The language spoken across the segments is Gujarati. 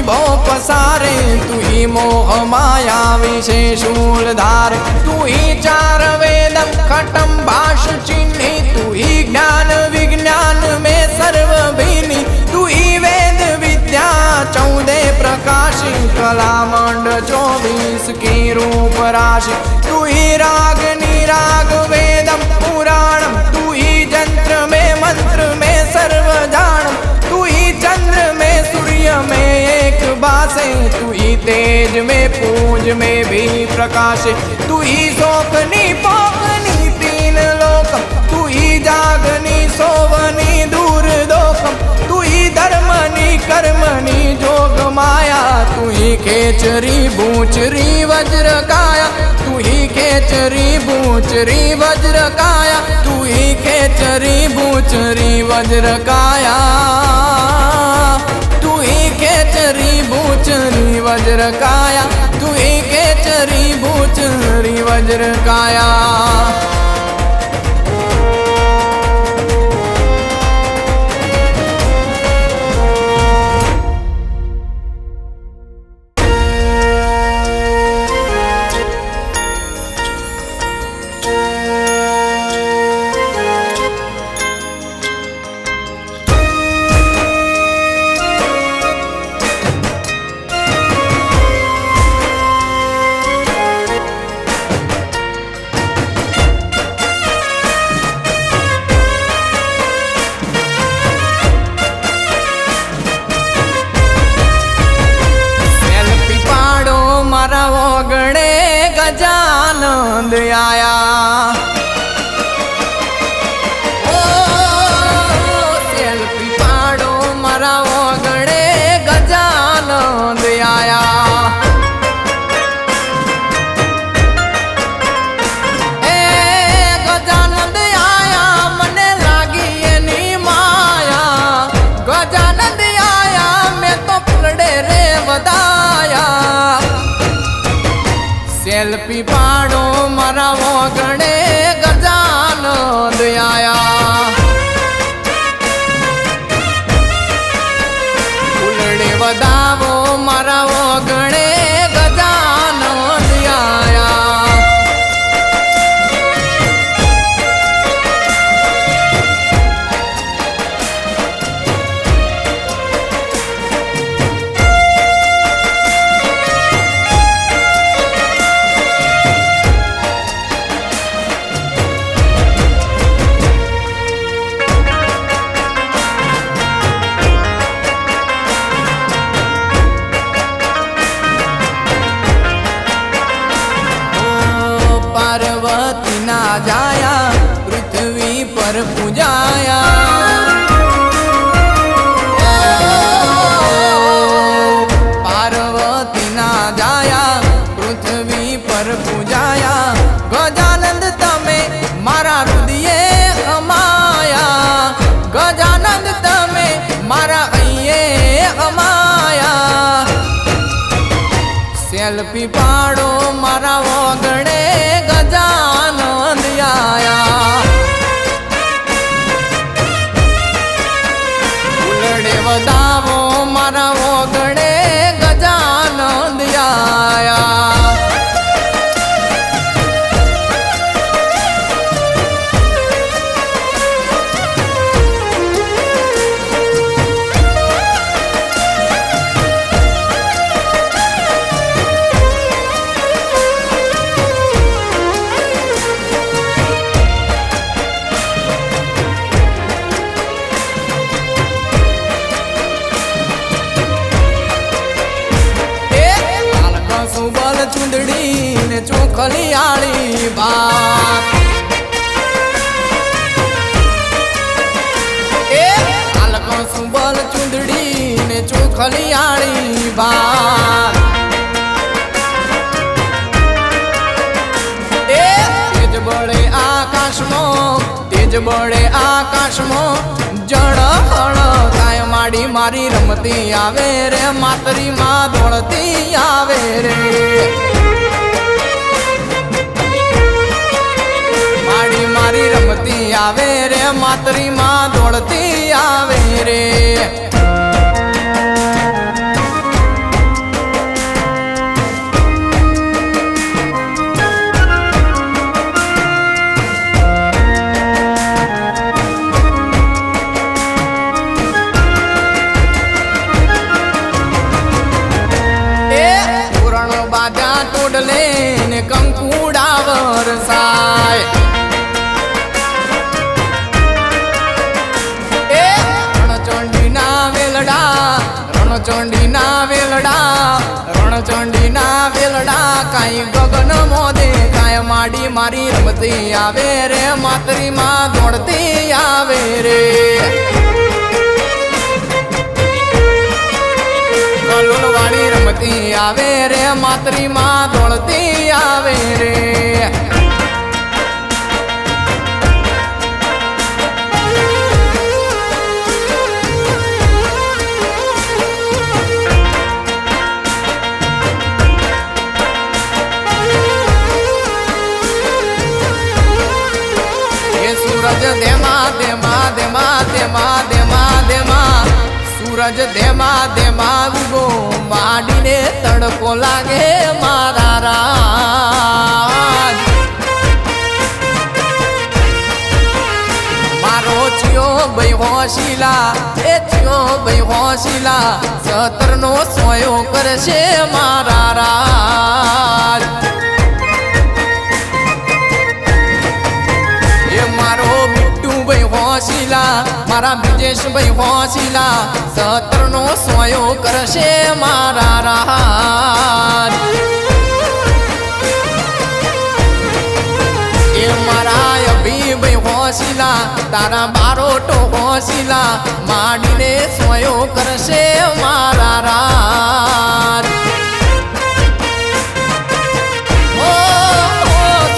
भो पसारे। तू ही मोह माया विषे शूलधार। तू ही चार वेद खटम भाष चिन्ही। तू ही ज्ञान विज्ञान में सर्वभीनी। तू ही वेद विद्या 14 प्रकाशी। कला मंड 24 की रूप राशि। तू ही राग निराग वेदम पुराणम। तू ही जंत्र में मंत्र में सर्व जानम। तू ही चंद्र में सूर्य में एक बासे। तू ही तेज में पूज में भी प्रकाशे। तू ही शोकनी पोकनी 3 लोकम। तू ही जागनी सोवनी दूर दोकम। तू ही धर्मनी कर्मनी जोग माया। तू ही खेचरी बूचरी वज्र काया। तू ही खेचरी बूचरी वज्र काया। तू ही खेचरी बूचरी वज्र काया। तू ही खेचरी बूचरी वज्र काया। तू ही खेचरी बूचरी वज्र काया। गजानंद आया। ओ सेल्फी पाड़ो मारा वगड़े गजानंद आया। ए गजानंद आया मने लागी एनी माया। गजानंद आया मैं तो फुलड़े रे वदाया। सेल्फी पाड़ो मारा वगड़े गजानंद आया। फुलड़े वदावो मारा वगड़े गजानंद आया। पार्वती ना जाया पृथ्वी पर पूजाया। पार्वती ना जाया पृथ्वी पर पूजाया। गजानंद तमे मारा हृदय अमाया। गजानंद तमे मारा अये अमाया। सेल्फी पाड़ो मारा वगड़े गजानंद आया। फुलड़े वदावो मारा वगड़े गजानंद आया। चुंदड़ी ने चोखली आली बात। हालको सुबल चुंदड़ी ने चोखली आली बात। तेज बड़े आकाश में तेज बड़े आकाश में जड़ हड़ काय माड़ी मारी रमती आवे रे। मातरी माँ दौड़ती आवे रे। माड़ी मारी रमती आवे रे। मातरी माँ दौड़ती आवे रे। કંકુડા વરસાય. એ રણચંડીના વેલડા, રણચંડીના વેલડા, રણચંડીના વેલડા, કાંઈ ગગન મોદે કાંઈ માડી મારી રમતી આવે રે, માતરીમાં દોડતી આવે રે. કલોલવાળી રમતી આવે રે, માતરીમાં દોડતી આવે રે. સૂરજ ધેમા ધેમા ધેમા ધેમા ધેમા ધેમા, સૂરજ ધેમા ધેમા ઉગો માંડીને તડકો લાગે મારા રાજ. મારો ચિયો ભાઈ હોશીલા, એ ચિયો ભાઈ હોશીલા, 17નો સોયો કરશે મારા રાજ. મારો બિટ્ટુ ભાઈ હોશીલા, મારા બ્રિજેશભાઈ હોશીલા, 17નો સોયો કરશે મારા રાજ. એ મારા અભિભાઈ હોશીલા, તારા બારોટો હોશીલા, માંડીને સોયો કરશે મારા રાજ.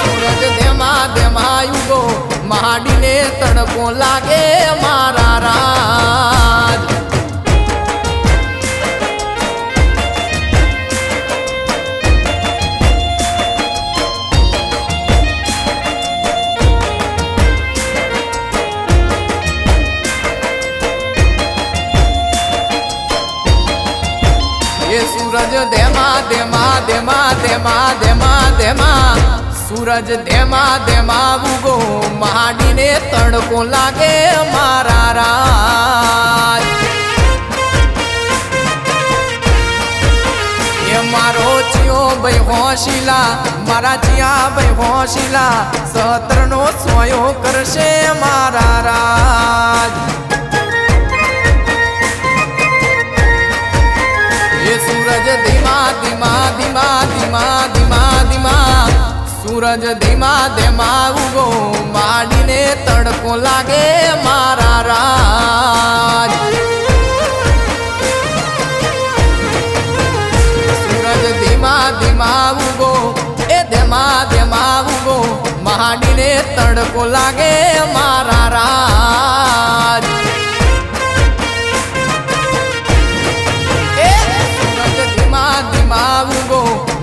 સૂરજ ધેમા ધેમા યુગો માંડીને તડકો લાગે મારા રાજ. એ સૂરજ ધેમા ધેમા ધેમા ધેમા ધેમા ધેમા, સૂરજ ધેમા ધેમા ઉગો માંડીને તડકો લાગે મારા રાજ. એ મારો ચિયો ભાઈ હોશીલા, મારા ચિયા ભાઈ હોશીલા, 17નો સોયો કરશે મારા રાજ. એ સૂરજ ધીમા ધીમા ધીમા ધીમા ધીમા ધીમા, સૂરજ ધીમા ધીમા ઉગો માંડીને તડકો લાગે મારા રાજ. સૂરજ ધીમા ધીમા ઉગો, એ ધીમા ધીમા ઉગો માંડીને તડકો લાગે મારા રાજ. ધીમા ઉગો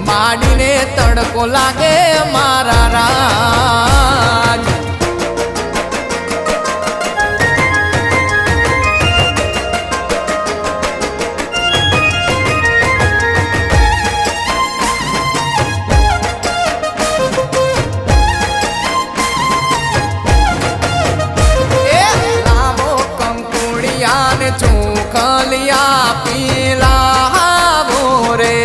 માંડીને તડકો લાગે મારા રાજ. એ લાવો કંકુડિયા ને ચોખલિયા પીલા રે.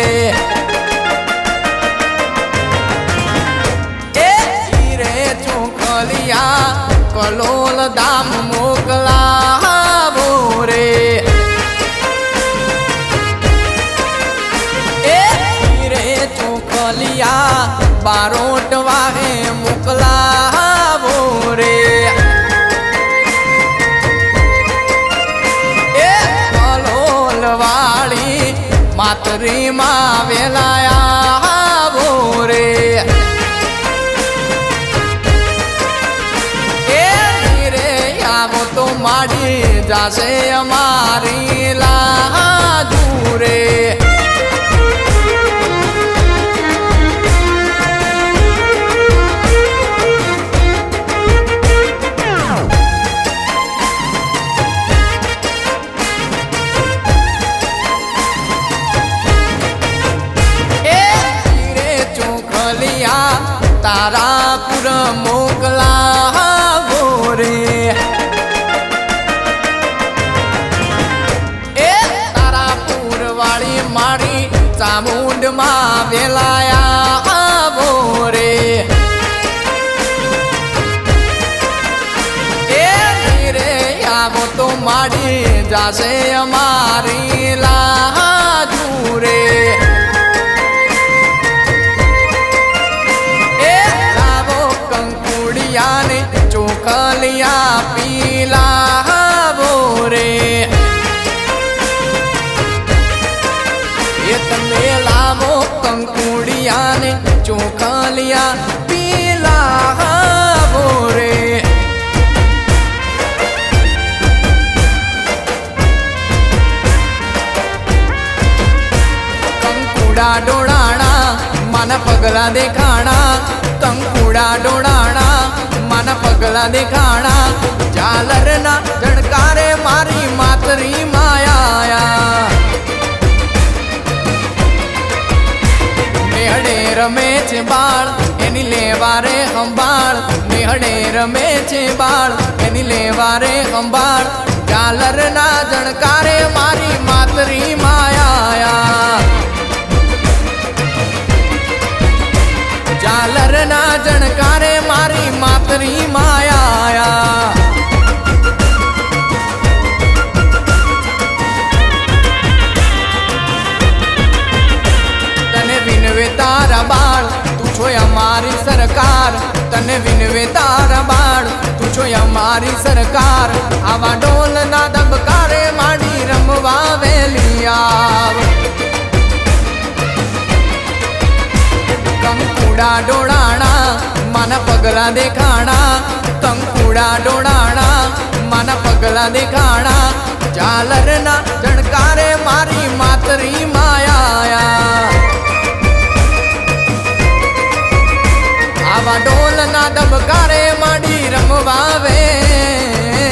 એ હીરે ચોખલિયા કલોલ દામ મોકલાવો રે. એ હીરે ચોખલિયા બારોટ વાહે મોકલાવો રે. એ કલોલ વાળી માતરીમાં વેલાયા આવો રે. એ રે આવો તો માડી જાશે અમારી લાજુ રે. તારાપુર મોકલાવો રે. એ તારાપુર વાળી મારી ચામુંડમાં વેલાયા આવો મળ્યા પીલા બોરે કંકુડા ડોળાણા માના પગલા દેખાણા કંકુડા ડોળાણા માના પગલા દેખાણા ઝાલરના જણકારે મારી માતરી માયા મેહડે રમે છે બાળ એની લેવારે સંભાળ મેહડે રમે છે બાળ એની લેવારે સંભાળ ઝાલરના જણકારે મારી માતરી માયા ઝાલરના જણકારે મારી માતરી માયા તને વિનવે તારા બાળ તું છો અમારી સરકાર તને વિનવે તારા બાળ તું છો અમારી સરકાર આવા ઢોલના ધબકારે માડી રમવા વેલી આવ કંકુડા ડોળાણા માના પગલા દેખાણા કંકુડા ડોળાણા માના પગલા દેખાણા ઝાલરના જણકારે મારી માતરી માયા આવા ઢોલના ધબકારે માડી રમવા વેલિયા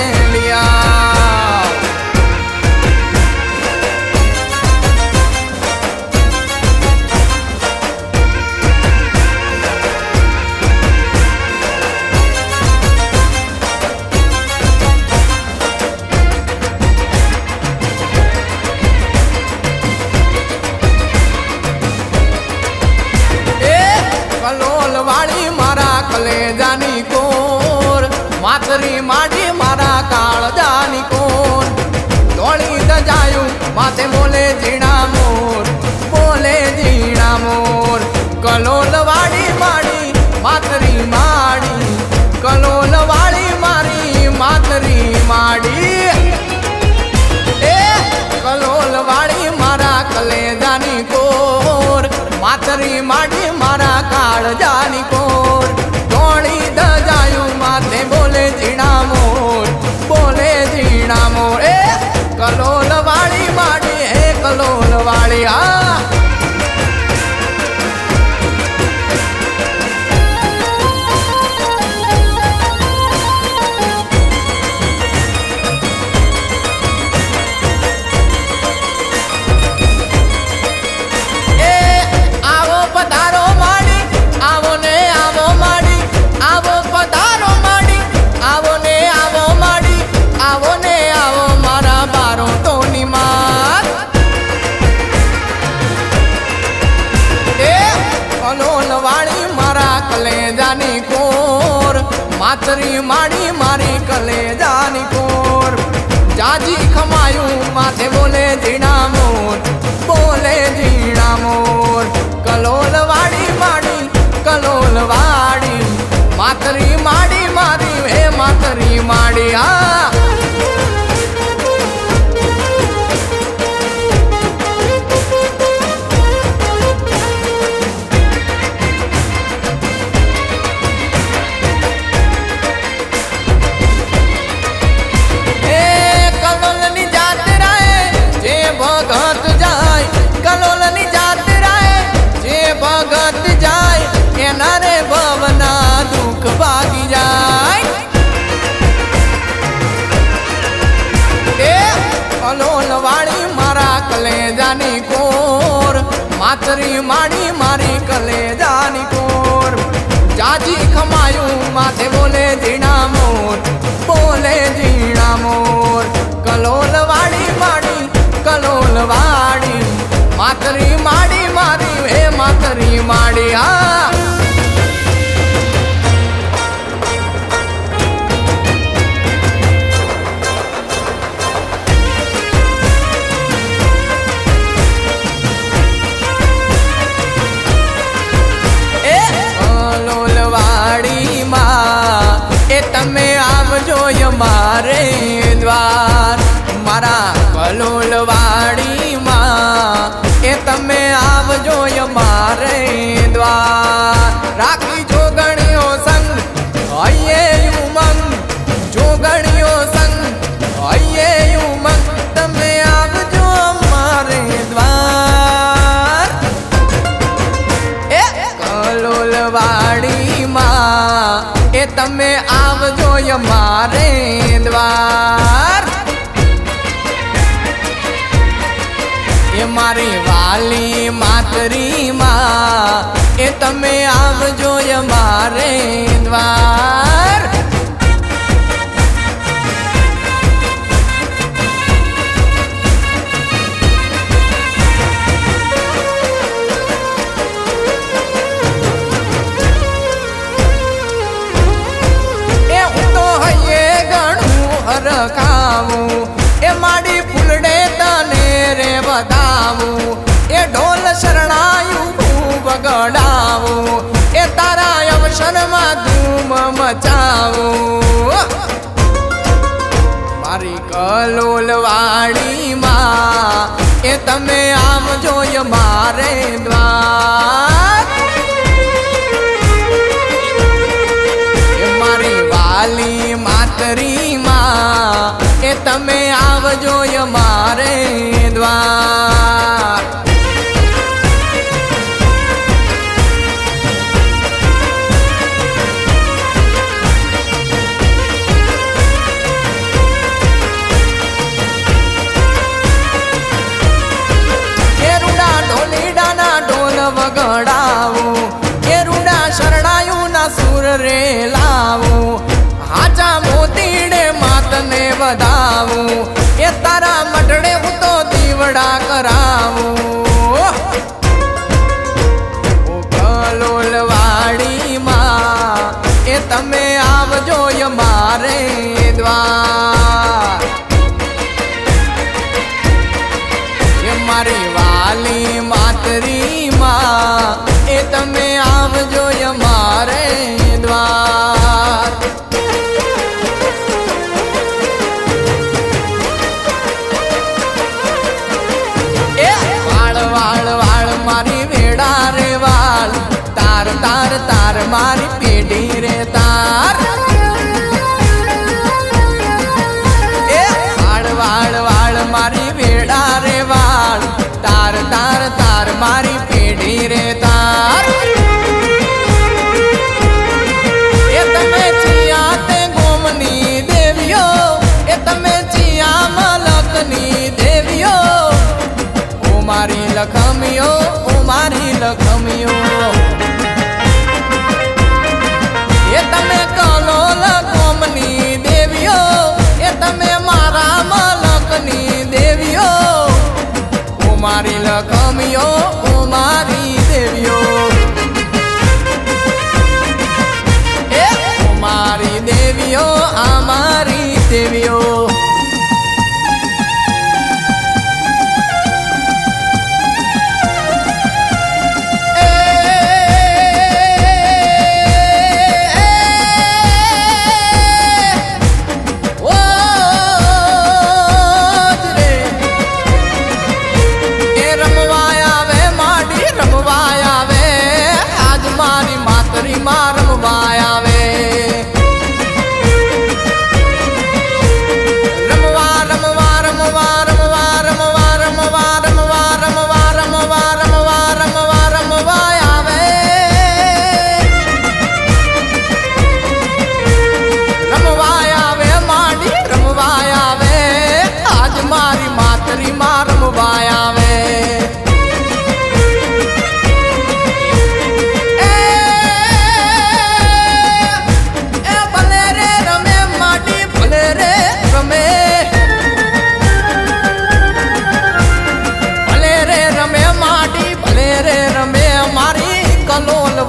કલોલ વાળી મારા કલેજાની કોર માતરી માડી મારા કાળજાની કોર દોડી દજાયું માથે બોલે ઝીણા મોર બોલે ઝીણા મોર કલોલ વાળી માડી માતરી માડી કલોલ વાળી મારી માતરી માડી એ કલોલ વાળી મારા કલેજાની કોર માતરી માડી મારા કાળજાની કોર દોડી દજાયું માથે બોલે ઝીણા મોર બોલે ઝીણા મોર એ કલોલ વાળી માડી હે કલોલ વાળી આ કલેજાની કોર માતરી માડી મારી કલેજાની કોર જાજી ખમાયું માથે બોલે ઝીણા મોર બોલે ઝીણા મોર કલોલ વાળી માડી કલોલ વાળી માતરી માડી મારી હે માતરી માડી આ ભગત જાય એના રે ભવના દુઃખ ભાગી જાય એ કલોલ વાળી મારા કલેજાની કોર માતરી માડી મારી કલેજાની કોર જાજી ખમાયું માથે બોલે ઝીણા મોર બોલે ઝીણા મોર કલોલ વાળી માડી કલોલ વાળી માતરી માડી મારી હે માતરી માડી આ એ કલોલ વાળી માં વાલી માં એ તમે આવજો અમારે દ્વાર એ મારી વાલી માતરી માં એ તમે આવજો અમારે દ્વાર રખાવું એ માડી ફૂલડે તને રે બતાવું એ ઢોલ શરણાયું વગડાવું એ તારા અવસરમાં ધૂમ મચાવું મારી કલોલ વાડી માં એ તમે આવજો મારે દ્વાર એ મારી વાલી માતરી એ તમે આવજો અમારે દ્વાર એ રૂડા ઢોલીડાના ઢોલ વગડાવું એ રૂડા શરણાયું ના સુર રે લાવું હાચા મોતીડે માતને વધાવું એ તારા મઢડે હું તો દીવડા કરાવું ઓ કલોલ વાડી માં એ તમે આવજો અમારે દ્વાર એ મારી વાલી માતરી માં એ તમે આવજો અમારે દ્વાર મારી વેડા રે વાળ તાર તાર તાર મારી પેઢી રે તાર એ વાળ વાળ વાળ મારી વેડા રે વાળ તાર તાર તાર મારી પેઢી રે તાર એ તમે ચિયા તે ગોમની દેવીઓ એ તમે ચિયા મલકની દેવીઓ ઓ મારી લખમીઓ મારી લખમીઓ એ તમે કલોલ કોમની દેવીઓ એ તમે મારા મલકની દેવીઓ ઓ મારી લખમીઓ ઓ મારી દેવીઓ એ ઓ મારી દેવીઓ આ મારી દેવીઓ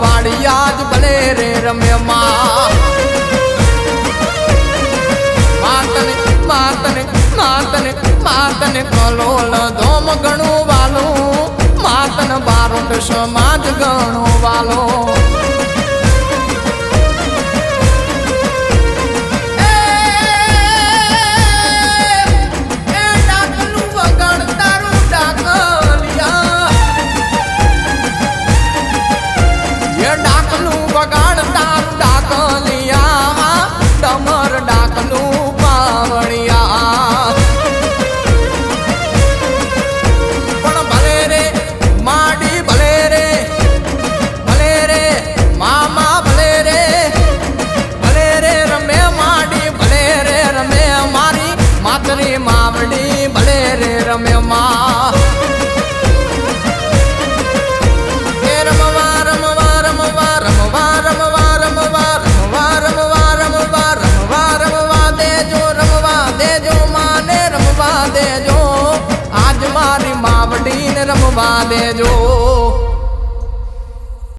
વાડિયાજ ભલે રે રમ્યમાં માતને માતને માતને માતને કલોલ ધોમ ગણું વાલું માતન બારોટ સમાજ ગણું વાલો ભલે રે દેજો આજ મારી માવડીને રમવા દેજો